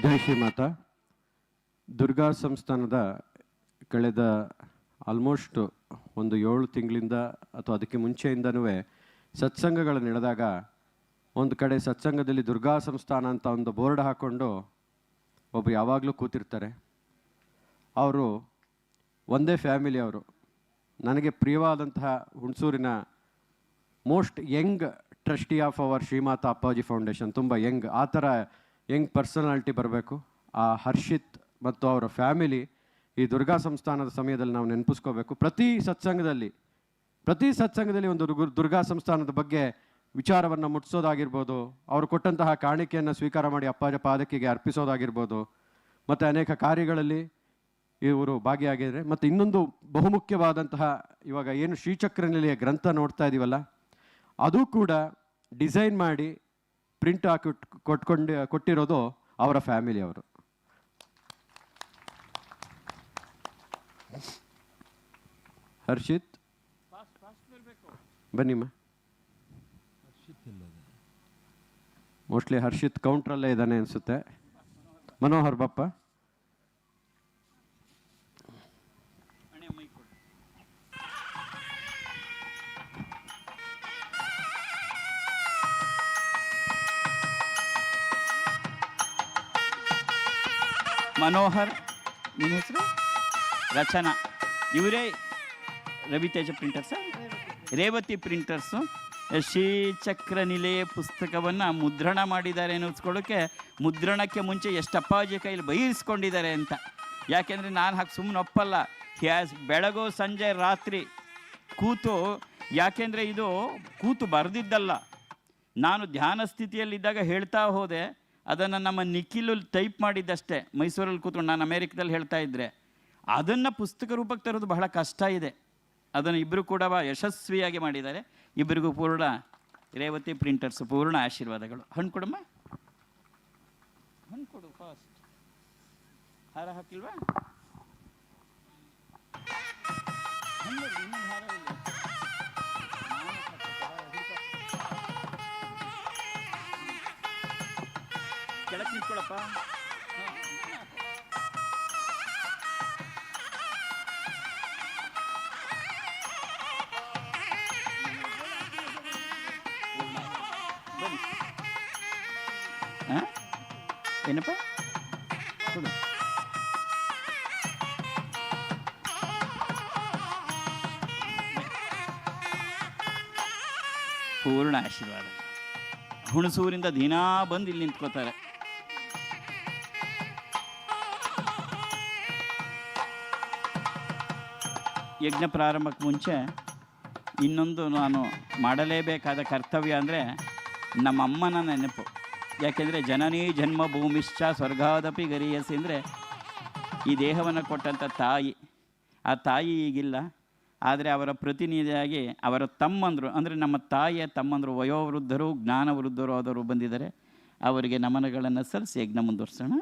ಜೈ ಶ್ರೀಮಾತಾ. ದುರ್ಗಾ ಸಂಸ್ಥಾನದ ಕಳೆದ ಆಲ್ಮೋಸ್ಟ್ ಒಂದು 7 ತಿಂಗಳಿಂದ ಅಥವಾ ಅದಕ್ಕೆ ಮುಂಚೆಯಿಂದನೂ ಸತ್ಸಂಗಗಳು ನಡೆದಾಗ ಒಂದು ಕಡೆ ಸತ್ಸಂಗದಲ್ಲಿ ದುರ್ಗಾ ಸಂಸ್ಥಾನ ಅಂತ ಒಂದು ಬೋರ್ಡ್ ಹಾಕ್ಕೊಂಡು ಒಬ್ಬರು ಯಾವಾಗಲೂ ಕೂತಿರ್ತಾರೆ. ಅವರು ಒಂದೇ ಫ್ಯಾಮಿಲಿಯವರು. ನನಗೆ ಪ್ರಿಯವಾದಂತಹ ಹುಣಸೂರಿನ most young trustee of our Shrimata Appaji foundation, ತುಂಬ ಯಂಗ್, ಆ ಥರ ಯಂಗ್ ಪರ್ಸನಾಲಿಟಿ ಬರಬೇಕು. ಆ ಹರ್ಷಿತ್ ಮತ್ತು ಅವರ ಫ್ಯಾಮಿಲಿ ಈ ದುರ್ಗಾ ಸಂಸ್ಥಾನದ ಸಮಯದಲ್ಲಿ ನಾವು ನೆನಪಿಸ್ಕೋಬೇಕು. ಪ್ರತಿ ಸತ್ಸಂಗದಲ್ಲಿ ಒಂದು ದುರ್ಗಾ ಸಂಸ್ಥಾನದ ಬಗ್ಗೆ ವಿಚಾರವನ್ನು ಮುಟ್ಟಿಸೋದಾಗಿರ್ಬೋದು, ಅವರು ಕೊಟ್ಟಂತಹ ಕಾಣಿಕೆಯನ್ನು ಸ್ವೀಕಾರ ಮಾಡಿ ಅಪ್ಪಾಜಿ ಪಾದಕಿಗೆ ಅರ್ಪಿಸೋದಾಗಿರ್ಬೋದು, ಮತ್ತು ಅನೇಕ ಕಾರ್ಯಗಳಲ್ಲಿ ಇವರು ಭಾಗಿಯಾಗಿದ್ದಾರೆ. ಮತ್ತು ಇನ್ನೊಂದು ಬಹುಮುಖ್ಯವಾದಂತಹ ಇವಾಗ ಏನು ಶ್ರೀಚಕ್ರನಿಲಿಯ ಗ್ರಂಥ ನೋಡ್ತಾ ಇದ್ದೀವಲ್ಲ, ಅದು ಕೂಡ ಡಿಸೈನ್ ಮಾಡಿ ಪ್ರಿಂಟ್ ಹಾಕಿ ಕೊಟ್ಟಿರೋದು ಅವರ ಫ್ಯಾಮಿಲಿಯವರು. ಹರ್ಷಿತ್ ಬನ್ನಿಮ್ಮ. ಮೋಸ್ಟ್ಲಿ ಹರ್ಷಿತ್ ಕೌಂಟ್ರಲ್ಲೇ ಇದ್ದಾನೆ ಅನಿಸುತ್ತೆ. ಮನೋಹರ್ ಬಪ್ಪ. ಮನೋಹರ್, ನಿಮ್ಮ ಹೆಸರು? ರಚನಾ. ಇವರೇ ರವಿತೇಜ ಪ್ರಿಂಟರ್ಸ, ರೇವತಿ ಪ್ರಿಂಟರ್ಸು. ಶ್ರೀಚಕ್ರ ನಿಲಯ ಪುಸ್ತಕವನ್ನು ಮುದ್ರಣ ಮಾಡಿದ್ದಾರೆ ಅನ್ನಿಸ್ಕೊಳ್ಳೋಕ್ಕೆ ಮುದ್ರಣಕ್ಕೆ ಮುಂಚೆ ಎಷ್ಟು ಅಪ್ಪಾಜಿ ಕೈಲಿ ಬೈಸ್ಕೊಂಡಿದ್ದಾರೆ ಅಂತ. ಯಾಕೆಂದರೆ ನಾನು ಹಾಕಿ ಸುಮ್ಮನೆ ಒಪ್ಪಲ್ಲ. ಬೆಳಗು ಸಂಜೆ ರಾತ್ರಿ ಕೂತು, ಯಾಕೆಂದರೆ ಇದು ಕೂತು ಬರೆದಿದ್ದಲ್ಲ, ನಾನು ಧ್ಯಾನ ಸ್ಥಿತಿಯಲ್ಲಿದ್ದಾಗ ಹೇಳ್ತಾ ಹೋದೆ. ಅದನ್ನು ನಮ್ಮ ನಿಖಿಲು ಟೈಪ್ ಮಾಡಿದ್ದಷ್ಟೇ, ಮೈಸೂರಲ್ಲಿ ಕೂತ್ಕೊಂಡು. ನಾನು ಅಮೇರಿಕದಲ್ಲಿ ಹೇಳ್ತಾ ಇದ್ದರೆ ಅದನ್ನು ಪುಸ್ತಕ ರೂಪಕ್ಕೆ ತರೋದು ಬಹಳ ಕಷ್ಟ ಇದೆ. ಅದನ್ನು ಇಬ್ಬರು ಕೂಡ ಯಶಸ್ವಿಯಾಗಿ ಮಾಡಿದ್ದಾರೆ. ಇಬ್ಬರಿಗೂ ಪೂರ್ಣ ರೇವತಿ ಪ್ರಿಂಟರ್ಸ್ ಪೂರ್ಣ ಆಶೀರ್ವಾದಗಳು. ಹಣ್ಣು ಕೊಡಮ್ಮ, ಹಣ್ಣು ಕೊಡು ಫಾಸ್ಟ್. ಹಾರ ಹಾಕಿಲ್ವಾ? ಕೆಳಕ್ಕೆ ನಿಂತ್ಕೊಳಪ್ಪ. ಏನಪ್ಪ ಕೊಡು. ಪೂರ್ಣ ಆಶೀರ್ವಾದ. ಹುಣಸೂರಿಂದ ದಿನಾ ಬಂದು ಇಲ್ಲಿ ನಿಂತ್ಕೋತಾರೆ. ಯಜ್ಞ ಪ್ರಾರಂಭಕ್ಕೆ ಮುಂಚೆ ಇನ್ನೊಂದು ನಾನು ಮಾಡಲೇಬೇಕಾದ ಕರ್ತವ್ಯ ಅಂದರೆ ನಮ್ಮ ಅಮ್ಮನ ನೆನಪು. ಯಾಕೆಂದರೆ ಜನನೀ ಜನ್ಮ ಭೂಮಿಶ್ಚ ಸ್ವರ್ಗಾದಪಿ ಗರಿಯಸಿ ಅಂದರೆ ಈ ದೇಹವನ್ನು ಕೊಟ್ಟಂಥ ತಾಯಿ. ಆ ತಾಯಿ ಈಗಿಲ್ಲ, ಆದರೆ ಅವರ ಪ್ರತಿನಿಧಿಯಾಗಿ ಅವರ ತಮ್ಮಂದರು, ಅಂದರೆ ನಮ್ಮ ತಾಯಿಯ ತಮ್ಮಂದರು ವಯೋವೃದ್ಧರು, ಜ್ಞಾನವೃದ್ಧರು ಆದವರು ಬಂದಿದ್ದಾರೆ. ಅವರಿಗೆ ನಮನಗಳನ್ನು ಸಲ್ಲಿಸಿ ಯಜ್ಞ ಮುಂದುವರ್ಸೋಣ.